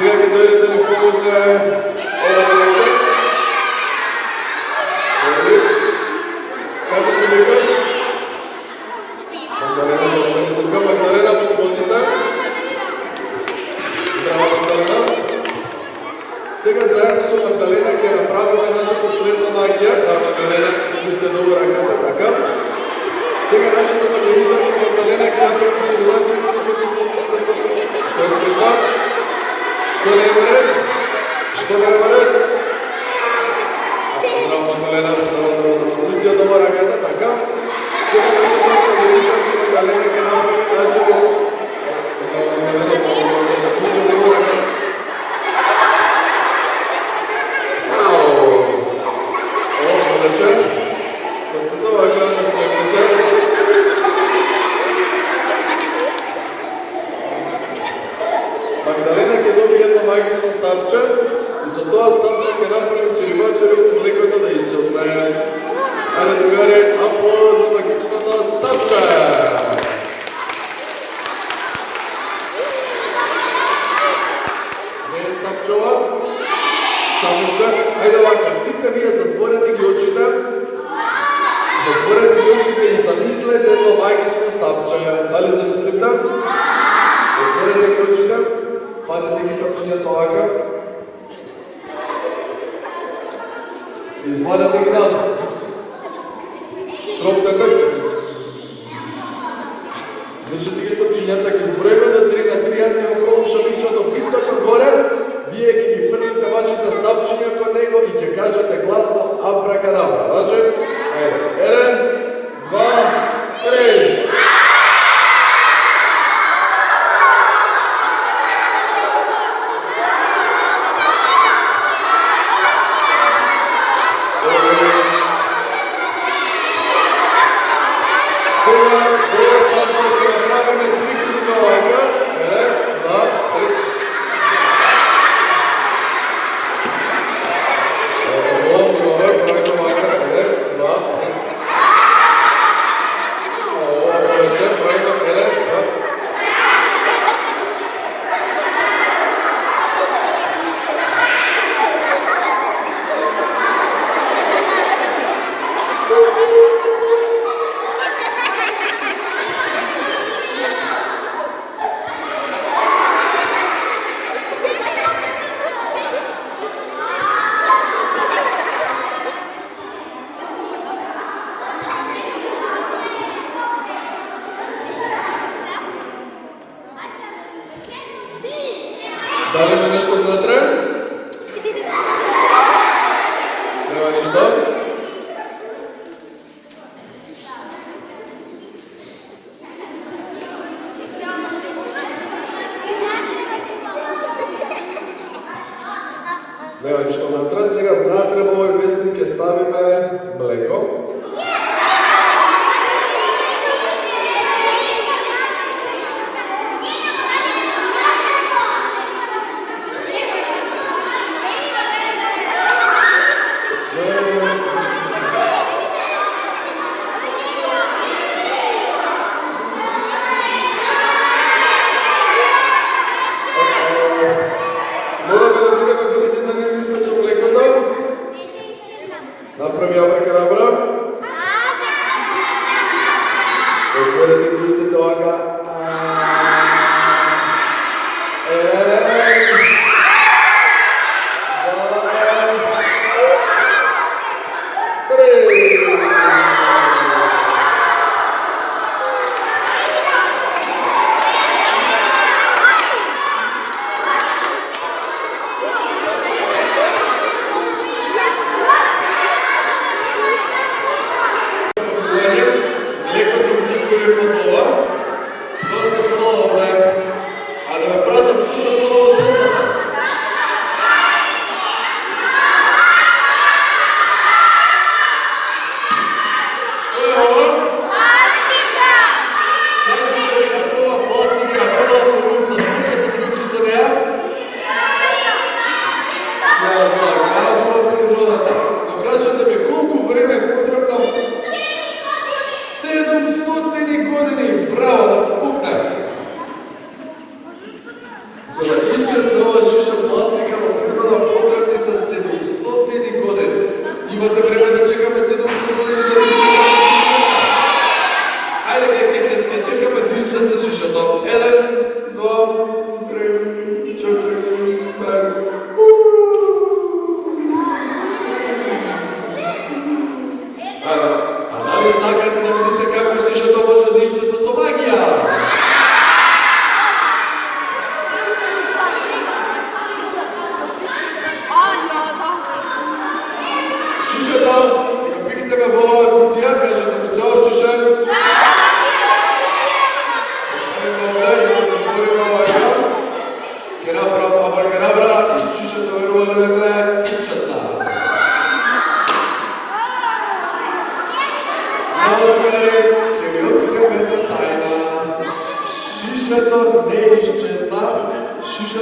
Сега ќе дојде да ни помогне ова девојче. Како се викаш? Магдалена, застани тука. Магдалена, подходи се. Здраво, Магдалена. Сега заедно со Магдалена ќе направиме нашата следна магија. Магдалена, пуште долу раката, така. Сега нашата магијарка Магдалена ќе направи циркулација. Што е смешно? Што не е вред? Што не е вред? Здраво, Магдалена, здраво. Пуште долу раката, така. Сега нашата магијарка Магдалена ќе направи циркулација. Пуште долу раката. Свърте се, лака, насмевте се. Магдалена ќе добие едно магично стапче и со тоа стапче ќе направи циркулација од млекото да исчезне. Ајде, другари, аплауз за магичното стапче! Не е стапчова? Шамуче. Ајде лака, сите вие затворете ги очите. Затворете ги очите и замислете едно магично стапче. Дали замислите? Затворете ги очите. Патете ги стапчињата лака. Извадете ги надолу. Тропнете. Држите ги стапчињата, ќе изброиме до 3 на 3. Јас ќе го фрлам шамичото високо горе. Вие ќе ги фрлите вашите стапчиња кон него и ќе кажете гласно абракадабра. Важи? Ајде. 1, 2, 3. Сега стапче ќе направиме 3 фрка лака. 1, 2, 3. Дали ме нешто внатре? Нема ништо? Нема ништо внатре. Сега внатре во овој вестник ќе ставиме млеко. Направи абракадабра. Отворете ги устите лака. За да изчезне ова шиша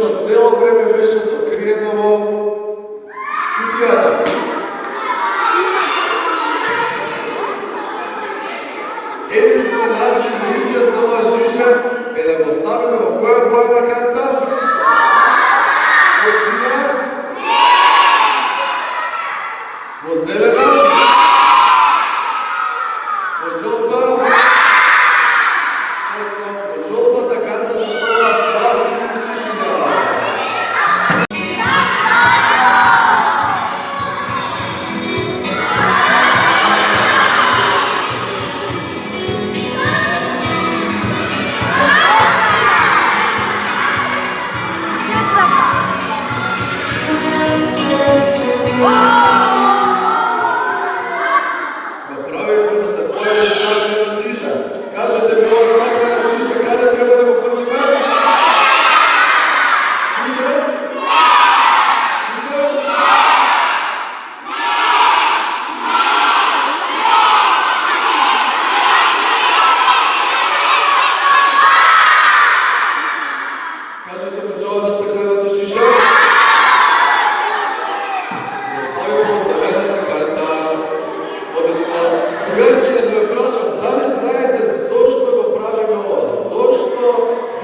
шишата цело време беше сокриено во кутијата. Единствен начин да изчезне оваа шиша е да го ставиме во која боја на канта? Во сиња? Во зелена? Во жолта? Во жолтата канта се прва пластични шишиња. Направихме да се појави стаклена шиша. Кажете ми, ова стаклена шиша каде треба да го фрлиме? Туде? Туде? Кажете ми, че ова стаклената шиша? Оставиме во зелената канта. Одлично. Другарчиња, да ве прашам, дали знаете зошто го правиме ова? Зошто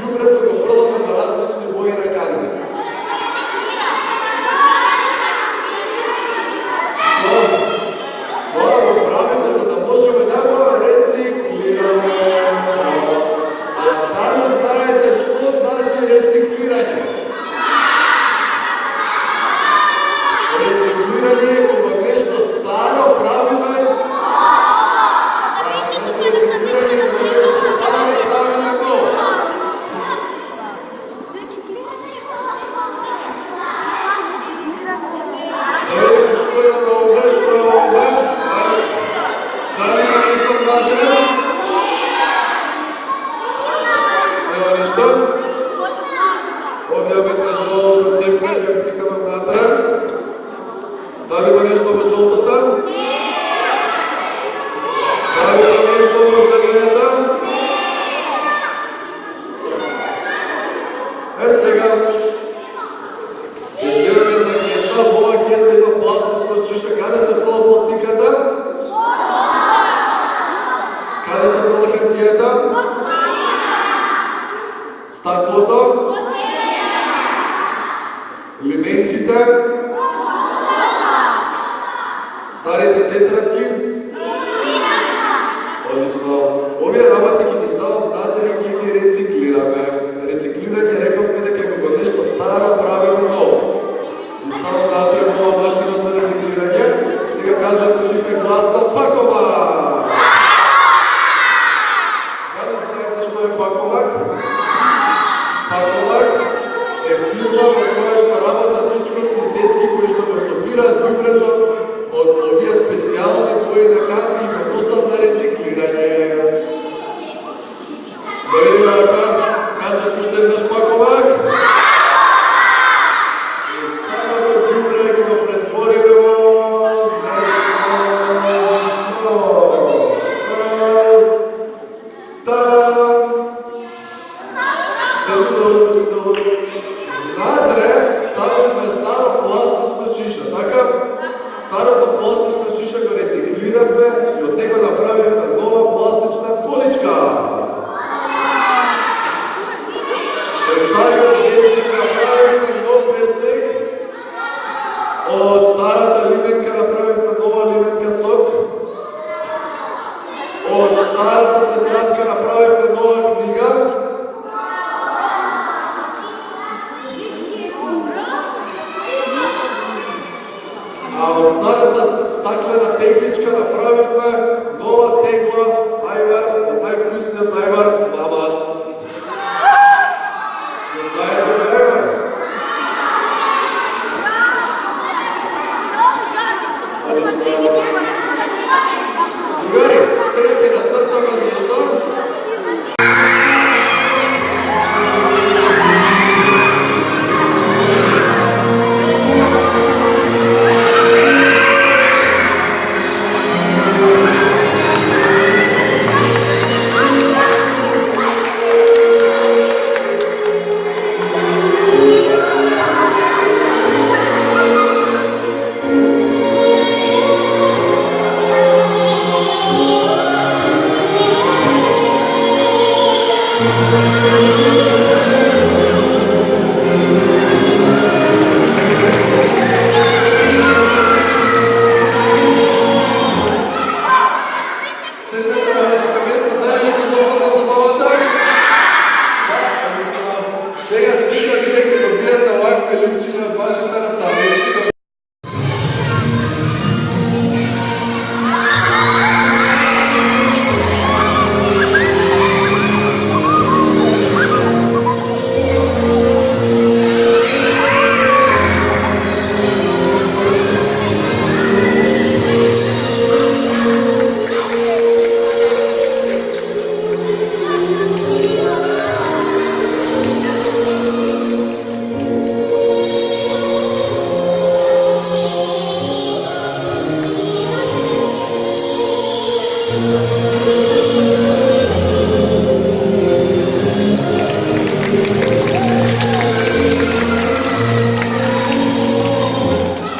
ѓубрето го фрламе на различни бои на канти? Тоа го правиме за да можеме да го рециклираме. А дали знаете што значи рециклирање? Рециклирање е кога нешто старо правиме. Рециклирање е кога нешто старо правиме ново. Да видиме што имаме овде, што е овде. Дали има нешто внатре? Нема нешто? Овде обетна жолта цевка, ќе питаме внатре. Дали има нешто во жолтата? Дали има нешто во зелената? Сега, ќе земеме една кеса, во оваа кеса има пластична шиша. Каде се фрла пластиката? Каде се фрла хартијата? Стаклото? Лименките? Старите тетрадки? Одлично. Овие работи ќе ги ставам надале и ќе ги рециклираме. Рециклирање рековме дека кога нешто старо правиме ново. И ставам надале во оваа машина за рециклирање. Сега кажете сите гласно паковак. Дали знаете што е паковак? Паковак е фирма во која што работат чичковци и тетки кои што го собираат ѓубрето од овие специјални бои на канти и го носат на рециклирање. Да видиме рака, кажат уште еднаш паковак. И старото ѓубре ќе го претвориме во нешто ново. Тарам! Седи долу. Внатре ставивме старо пластична шиша, така? Старото пластична шиша го рециклиравме и од него направивме нова пластична количка. Представиот песник направивме нов песник. Од старата лименка направивме нова лименка сок. Од старата тетрадка направивме нова книга. А од старата стаклена тегличка направивме нова тегла ајвар, од највкусниот ајвар Мамас. Не знаете ли ајвар? Другари, сега ќе нацртаме нешто. Сега стига вие като биете овакви любчини от вашите наставнички да